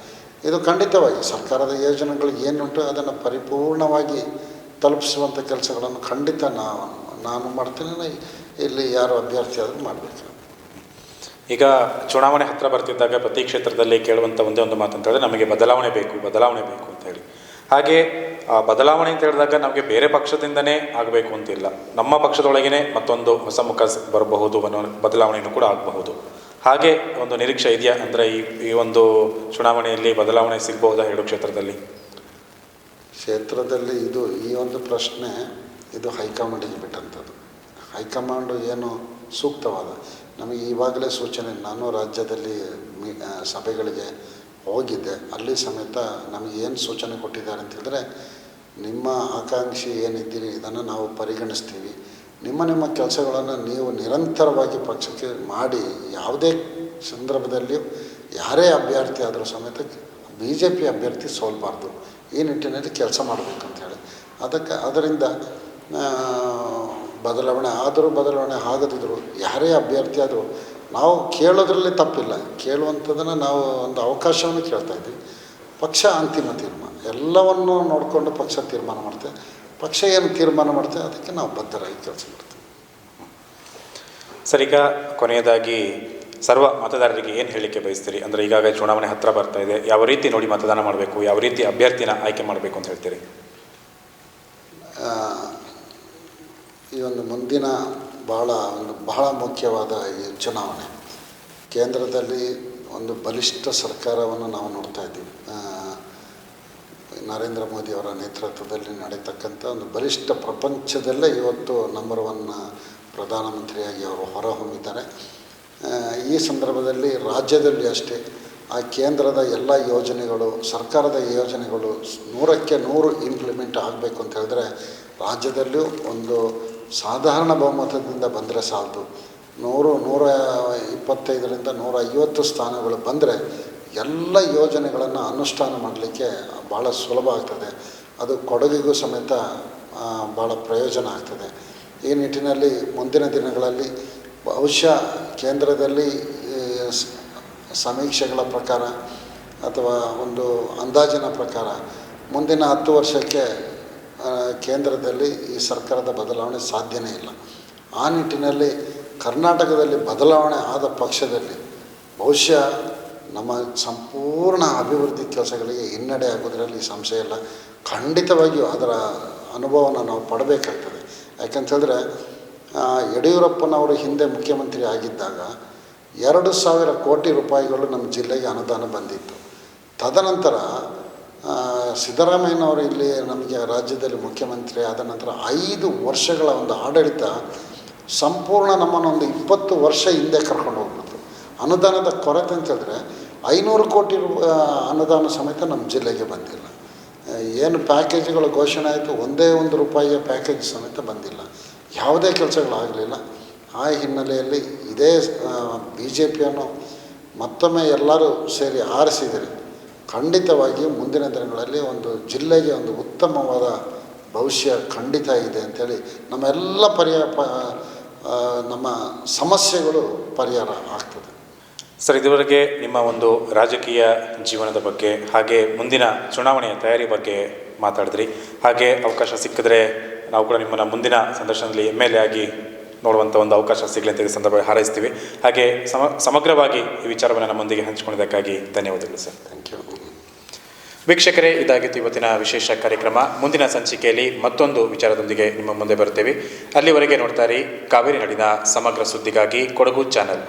ಇದು ಖಂಡಿತವಾಗಿ ಸರ್ಕಾರದ ಯೋಜನೆಗಳು ಏನುಂಟು ಅದನ್ನು ಪರಿಪೂರ್ಣವಾಗಿ ತಲುಪಿಸುವಂಥ ಕೆಲಸಗಳನ್ನು ಖಂಡಿತ ನಾನು ಮಾಡ್ತೀನಿ. ಇಲ್ಲಿ ಯಾರು ಅಭ್ಯರ್ಥಿ ಆದರೂ ಮಾಡಬೇಕು. ಈಗ ಚುನಾವಣೆ ಹತ್ತಿರ ಬರ್ತಿದ್ದಾಗ ಪ್ರತಿ ಕ್ಷೇತ್ರದಲ್ಲಿ ಕೇಳುವಂಥ ಒಂದೇ ಒಂದು ಮಾತು ಅಂತ ಹೇಳಿದ್ರೆ ನಮಗೆ ಬದಲಾವಣೆ ಬೇಕು ಅಂತ ಹೇಳಿ. ಹಾಗೆ ಆ ಬದಲಾವಣೆ ಅಂತ ಹೇಳಿದಾಗ ನಮಗೆ ಬೇರೆ ಪಕ್ಷದಿಂದನೇ ಆಗಬೇಕು ಅಂತಿಲ್ಲ, ನಮ್ಮ ಪಕ್ಷದೊಳಗೇ ಮತ್ತೊಂದು ಹೊಸ ಮುಖ ಬರಬಹುದು ಅನ್ನೋ ಬದಲಾವಣೆಯೂ ಕೂಡ ಆಗಬಹುದು. ಹಾಗೆ ಒಂದು ನಿರೀಕ್ಷೆ ಇದೆಯಾ? ಅಂದರೆ ಈ ಒಂದು ಚುನಾವಣೆಯಲ್ಲಿ ಬದಲಾವಣೆ ಸಿಗಬಹುದಾ 2 ಕ್ಷೇತ್ರದಲ್ಲಿ? ಕ್ಷೇತ್ರದಲ್ಲಿ ಈ ಒಂದು ಪ್ರಶ್ನೆ ಇದು ಹೈಕಮಾಂಡಿಗೆ ಬಿಟ್ಟಂಥದ್ದು. ಹೈಕಮಾಂಡು ಏನು ಸೂಕ್ತವಾದ ನಮಗೆ ಈವಾಗಲೇ ಸೂಚನೆ, ನಾನು ರಾಜ್ಯದಲ್ಲಿ ಸಭೆಗಳಿಗೆ ಹೋಗಿದ್ದೆ, ಅಲ್ಲಿ ಸಮೇತ ನಮಗೆ ಏನು ಸೂಚನೆ ಕೊಟ್ಟಿದ್ದಾರೆ ಅಂತ ಹೇಳಿದ್ರೆ, ನಿಮ್ಮ ಆಕಾಂಕ್ಷಿ ಏನಿದ್ದೀರಿ ಇದನ್ನು ನಾವು ಪರಿಗಣಿಸ್ತೀವಿ, ನಿಮ್ಮ ಕೆಲಸಗಳನ್ನು ನೀವು ನಿರಂತರವಾಗಿ ಪಕ್ಷಕ್ಕೆ ಮಾಡಿ, ಯಾವುದೇ ಸಂದರ್ಭದಲ್ಲಿಯೂ ಯಾರೇ ಅಭ್ಯರ್ಥಿ ಆದರೂ ಸಮೇತ BJP ಅಭ್ಯರ್ಥಿ ಸೋಲ್ಬಾರ್ದು, ಈ ನಿಟ್ಟಿನಲ್ಲಿ ಕೆಲಸ ಮಾಡಬೇಕಂತೇಳಿ. ಅದರಿಂದ ಬದಲಾವಣೆ ಆಗದಿದ್ದರೂ ಯಾರೇ ಅಭ್ಯರ್ಥಿ ಆದರೂ ನಾವು ಕೇಳೋದ್ರಲ್ಲಿ ತಪ್ಪಿಲ್ಲ, ಕೇಳುವಂಥದ್ದನ್ನು ನಾವು ಒಂದು ಅವಕಾಶವನ್ನು ಕೇಳ್ತಾ ಇದ್ದೀವಿ. ಪಕ್ಷ ಅಂತಿಮ ತೀರ್ಮಾನ, ಎಲ್ಲವನ್ನೂ ನೋಡಿಕೊಂಡು ಪಕ್ಷ ತೀರ್ಮಾನ ಮಾಡ್ತೇವೆ. ಪಕ್ಷ ಏನು ತೀರ್ಮಾನ ಮಾಡ್ತೇವೆ ಅದಕ್ಕೆ ನಾವು ಬದ್ಧರಾಗಿ ಕೆಲಸ ಮಾಡ್ತೇವೆ. ಸರ್, ಈಗ ಕೊನೆಯದಾಗಿ ಸರ್ವ ಮತದಾರರಿಗೆ ಏನು ಹೇಳಲಿಕ್ಕೆ ಬಯಸ್ತೀರಿ? ಅಂದರೆ ಈಗಾಗಲೇ ಚುನಾವಣೆ ಹತ್ತಿರ ಬರ್ತಾ ಇದೆ, ಯಾವ ರೀತಿ ನೋಡಿ ಮತದಾನ ಮಾಡಬೇಕು, ಯಾವ ರೀತಿ ಅಭ್ಯರ್ಥಿನ ಆಯ್ಕೆ ಮಾಡಬೇಕು ಅಂತ ಹೇಳ್ತೀರಿ? ಈ ಒಂದು ಮುಂದಿನ ಬಹಳ ಮುಖ್ಯವಾದ ಈ ಚುನಾವಣೆ, ಕೇಂದ್ರದಲ್ಲಿ ಒಂದು ಬಲಿಷ್ಠ ಸರ್ಕಾರವನ್ನು ನಾವು ನೋಡ್ತಾ ಇದ್ದೀವಿ. ನರೇಂದ್ರ ಮೋದಿಯವರ ನೇತೃತ್ವದಲ್ಲಿ ನಡೀತಕ್ಕಂಥ ಒಂದು ಬಲಿಷ್ಠ, ಪ್ರಪಂಚದಲ್ಲೇ ಇವತ್ತು ನಂಬರ್ 1 ಪ್ರಧಾನಮಂತ್ರಿಯಾಗಿ ಅವರು ಹೊರಹೊಮ್ಮಿದ್ದಾರೆ. ಈ ಸಂದರ್ಭದಲ್ಲಿ ರಾಜ್ಯದಲ್ಲಿ ಅಷ್ಟೇ ಆ ಕೇಂದ್ರದ ಎಲ್ಲ ಯೋಜನೆಗಳು, ಸರ್ಕಾರದ ಯೋಜನೆಗಳು 100ಕ್ಕೆ 100 ಇಂಪ್ಲಿಮೆಂಟ್ ಆಗಬೇಕು ಅಂತ ಹೇಳಿದ್ರೆ ರಾಜ್ಯದಲ್ಲೂ ಒಂದು ಸಾಧಾರಣ ಬಹುಮತದಿಂದ ಬಂದರೆ ಸಾಲದು. 125ರಿಂದ 150 ಸ್ಥಾನಗಳು ಬಂದರೆ ಎಲ್ಲ ಯೋಜನೆಗಳನ್ನು ಅನುಷ್ಠಾನ ಮಾಡಲಿಕ್ಕೆ ಭಾಳ ಸುಲಭ ಆಗ್ತದೆ. ಅದು ಕೊಡಗಿಗೂ ಸಮೇತ ಭಾಳ ಪ್ರಯೋಜನ ಆಗ್ತದೆ. ಈ ನಿಟ್ಟಿನಲ್ಲಿ ಮುಂದಿನ ದಿನಗಳಲ್ಲಿ ಬಹುಶಃ ಕೇಂದ್ರದಲ್ಲಿ ಸಮೀಕ್ಷೆಗಳ ಪ್ರಕಾರ ಅಥವಾ ಒಂದು ಅಂದಾಜಿನ ಪ್ರಕಾರ ಮುಂದಿನ 10 ವರ್ಷಕ್ಕೆ ಕೇಂದ್ರದಲ್ಲಿ ಈ ಸರ್ಕಾರದ ಬದಲಾವಣೆ ಸಾಧ್ಯನೇ ಇಲ್ಲ. ಆ ನಿಟ್ಟಿನಲ್ಲಿ ಕರ್ನಾಟಕದಲ್ಲಿ ಬದಲಾವಣೆ ಆದ ಪಕ್ಷದಲ್ಲಿ ಬಹುಶಃ ನಮ್ಮ ಸಂಪೂರ್ಣ ಅಭಿವೃದ್ಧಿ ಕೆಲಸಗಳಿಗೆ ಹಿನ್ನಡೆ ಆಗೋದ್ರಲ್ಲಿ ಸಂಶಯ ಇಲ್ಲ. ಖಂಡಿತವಾಗಿಯೂ ಅದರ ಅನುಭವನ ನಾವು ಪಡಬೇಕಾಗ್ತದೆ. ಯಾಕಂತೇಳಿದ್ರೆ ಯಡಿಯೂರಪ್ಪನವರು ಹಿಂದೆ ಮುಖ್ಯಮಂತ್ರಿ ಆಗಿದ್ದಾಗ 2,000 ಕೋಟಿ ರೂಪಾಯಿಗಳು ನಮ್ಮ ಜಿಲ್ಲೆಗೆ ಅನುದಾನ ಬಂದಿತ್ತು. ತದನಂತರ ಸಿದ್ದರಾಮಯ್ಯನವರು ಇಲ್ಲಿ ನಮಗೆ ರಾಜ್ಯದಲ್ಲಿ ಮುಖ್ಯಮಂತ್ರಿ ಆದ ನಂತರ 5 ವರ್ಷಗಳ ಒಂದು ಆಡಳಿತ ಸಂಪೂರ್ಣ ನಮ್ಮನ್ನು ಒಂದು 20 ವರ್ಷ ಹಿಂದೆ ಕರ್ಕೊಂಡು ಹೋಗ್ಬಿಟ್ಟು, ಅನುದಾನದ ಕೊರತೆ ಅಂತೇಳಿದ್ರೆ 500 ಕೋಟಿ ಅನುದಾನ ಸಮೇತ ನಮ್ಮ ಜಿಲ್ಲೆಗೆ ಬಂದಿಲ್ಲ. ಏನು ಪ್ಯಾಕೇಜ್ಗಳು ಘೋಷಣೆ ಆಯಿತು, ಒಂದೇ ರೂಪಾಯಿಯ ಪ್ಯಾಕೇಜ್ ಸಮೇತ ಬಂದಿಲ್ಲ, ಯಾವುದೇ ಕೆಲಸಗಳಾಗಲಿಲ್ಲ. ಆ ಹಿನ್ನೆಲೆಯಲ್ಲಿ ಇದೇ BJPಯನ್ನು ಮತ್ತೊಮ್ಮೆ ಎಲ್ಲರೂ ಸೇರಿ ಆರಿಸಿದರೆ ಖಂಡಿತವಾಗಿಯೂ ಮುಂದಿನ ದಿನಗಳಲ್ಲಿ ಒಂದು ಜಿಲ್ಲೆಗೆ ಒಂದು ಉತ್ತಮವಾದ ಭವಿಷ್ಯ ಖಂಡಿತ ಇದೆ ಅಂಥೇಳಿ ನಮ್ಮೆಲ್ಲ ನಮ್ಮ ಸಮಸ್ಯೆಗಳು ಪರಿಹಾರ ಆಗ್ತದೆ. ಸರ್, ಇದುವರೆಗೆ ನಿಮ್ಮ ಒಂದು ರಾಜಕೀಯ ಜೀವನದ ಬಗ್ಗೆ ಹಾಗೆ ಮುಂದಿನ ಚುನಾವಣೆಯ ತಯಾರಿ ಬಗ್ಗೆ ಮಾತಾಡಿದ್ರಿ. ಹಾಗೆ ಅವಕಾಶ ಸಿಕ್ಕಿದ್ರೆ ನಾವು ಕೂಡ ನಿಮ್ಮನ್ನು ಮುಂದಿನ ಸಂದರ್ಶನದಲ್ಲಿ MLA ಆಗಿ ನೋಡುವಂಥ ಒಂದು ಅವಕಾಶ ಸಿಗಲಿ ಅಂತ ಈ ಸಂದರ್ಭ ಹಾರೈಸ್ತೀವಿ. ಹಾಗೆ ಸಮಗ್ರವಾಗಿ ಈ ವಿಚಾರವನ್ನು ನಮ್ಮೊಂದಿಗೆ ಹಂಚಿಕೊಂಡಿದ್ದಕ್ಕಾಗಿ ಧನ್ಯವಾದಗಳು ಸರ್. Thank you. ವೀಕ್ಷಕರೇ, ಇದಾಗಿತ್ತು ಇವತ್ತಿನ ವಿಶೇಷ ಕಾರ್ಯಕ್ರಮ. ಮುಂದಿನ ಸಂಚಿಕೆಯಲ್ಲಿ ಮತ್ತೊಂದು ವಿಚಾರದೊಂದಿಗೆ ನಿಮ್ಮ ಮುಂದೆ ಬರುತ್ತೇವೆ. ಅಲ್ಲಿವರೆಗೆ ನೋಡ್ತಾ ಇರಿ ಕಾವೇರಿ ನಾಡಿನ ಸಮಗ್ರ ಸುದ್ದಿಗಾಗಿ ಕೊಡಗು ಚಾನಲ್.